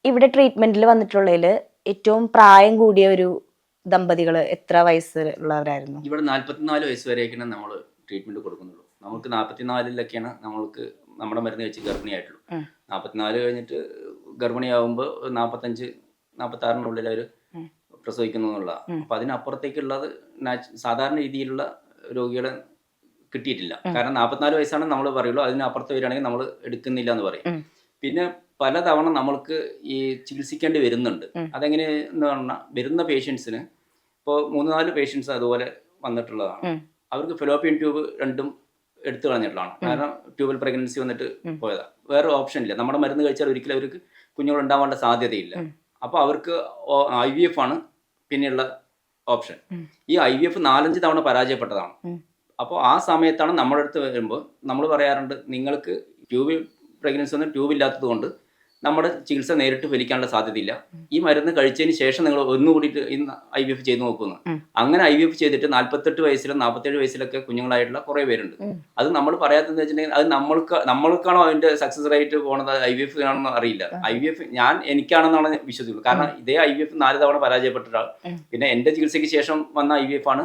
ഇവിടെ ട്രീറ്റ്മെന്റിൽ വന്നിട്ടുള്ളതിൽ ഏറ്റവും പ്രായം കൂടിയ ഒരു ദമ്പതികൾ എത്ര വയസ്സുള്ളവരായിരുന്നു? ഇവിടെ 44 വയസ്സ് വരെയൊക്കെയാണ് നമ്മൾ ട്രീറ്റ്മെന്റ് കൊടുക്കുന്നുള്ളൂ. നമുക്ക് 44ലൊക്കെയാണ് നമ്മൾക്ക് നമ്മുടെ മരുന്ന് വെച്ച് ഗർഭിണിയായിട്ടുള്ളൂ. 44 കഴിഞ്ഞിട്ട് ഗർഭിണിയാവുമ്പോൾ 45 46-നുള്ളിൽ അവർ പ്രസവിക്കുന്നു എന്നുള്ളതാണ്. അപ്പം അതിനപ്പുറത്തേക്കുള്ളത് സാധാരണ രീതിയിലുള്ള രോഗികളെ കിട്ടിയിട്ടില്ല. കാരണം 44 വയസ്സാണ് നമ്മൾ പറയുള്ളൂ. അതിനപ്പുറത്ത് വരികയാണെങ്കിൽ നമ്മൾ എടുക്കുന്നില്ല എന്ന് പറയും. പിന്നെ പലതവണ നമ്മൾക്ക് ഈ ചികിത്സിക്കേണ്ടി വരുന്നുണ്ട്. അതെങ്ങനെ എന്ന് പറഞ്ഞാൽ വരുന്ന പേഷ്യൻസിന് ഇപ്പോൾ 3-4 പേഷ്യൻസ് അതുപോലെ വന്നിട്ടുള്ളതാണ്. അവർക്ക് ഫെലോപ്പിയൻ ട്യൂബ് രണ്ടും എടുത്തു കളഞ്ഞിട്ടുള്ളതാണ്. കാരണം ട്യൂബൽ പ്രഗ്നൻസി വന്നിട്ട് പോയതാണ്. വേറെ ഓപ്ഷൻ ഇല്ല. നമ്മുടെ മരുന്ന് കഴിച്ചാൽ ഒരിക്കലും അവർക്ക് കുഞ്ഞുങ്ങൾ ഉണ്ടാവാനുള്ള സാധ്യതയില്ല. അപ്പോൾ അവർക്ക് IVF ആണ് പിന്നെയുള്ള ഓപ്ഷൻ. ഈ IVF 4-5 തവണ പരാജയപ്പെട്ടതാണ്. അപ്പോൾ ആ സമയത്താണ് നമ്മുടെ അടുത്ത് വരുമ്പോൾ നമ്മൾ പറയാറുണ്ട്, നിങ്ങൾക്ക് ട്യൂബ് പ്രഗ്നൻസി ഒന്നും ട്യൂബ് ഇല്ലാത്തത് കൊണ്ട് നമ്മുടെ ചികിത്സ നേരിട്ട് ഫലിക്കാനുള്ള സാധ്യതയില്ല. ഈ മരുന്ന് കഴിച്ചതിന് ശേഷം നിങ്ങൾ ഒന്നുകൂടിയിട്ട് ഇന്ന് IVF ചെയ്ത് നോക്കുന്നു. അങ്ങനെ IVF ചെയ്തിട്ട് 48 വയസ്സിലും 47 വയസ്സിലൊക്കെ കുഞ്ഞുങ്ങളായിട്ടുള്ള കുറേ പേരുണ്ട്. അത് നമ്മൾ പറയാത്തതെന്ന് വെച്ചിട്ടുണ്ടെങ്കിൽ അത് നമ്മൾക്കാണോ അതിന്റെ സക്സസ് റേറ്റ് പോണത്, IVF ആണെന്ന് അറിയില്ല. IVF എനിക്കാണെന്നാണ് വിശ്വസിക്കുന്നത്. കാരണം ഇതേ IVF 4 തവണ പരാജയപ്പെട്ട ഒരാൾ പിന്നെ എന്റെ ചികിത്സയ്ക്ക് ശേഷം വന്ന IVF ആണ്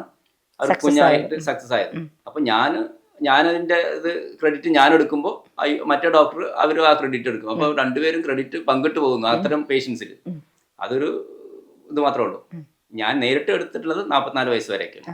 അവർ കുഞ്ഞായിട്ട് സക്സസ് ആയത്. അപ്പൊ ഞാനതിന്റെ ഇത് ക്രെഡിറ്റ് ഞാൻ എടുക്കുമ്പോൾ മറ്റേ ഡോക്ടർ അവർ ആ ക്രെഡിറ്റ് എടുക്കും. അപ്പോൾ രണ്ടുപേരും ക്രെഡിറ്റ് പങ്കിട്ട് പോകുന്നു അത്തരം പേഷ്യൻസിൽ. അതൊരു ഇത് മാത്രമേ ഉള്ളൂ. ഞാൻ നേരിട്ട് എടുത്തിട്ടുള്ളത് 44 വയസ്സ് വരെയൊക്കെയാണ്.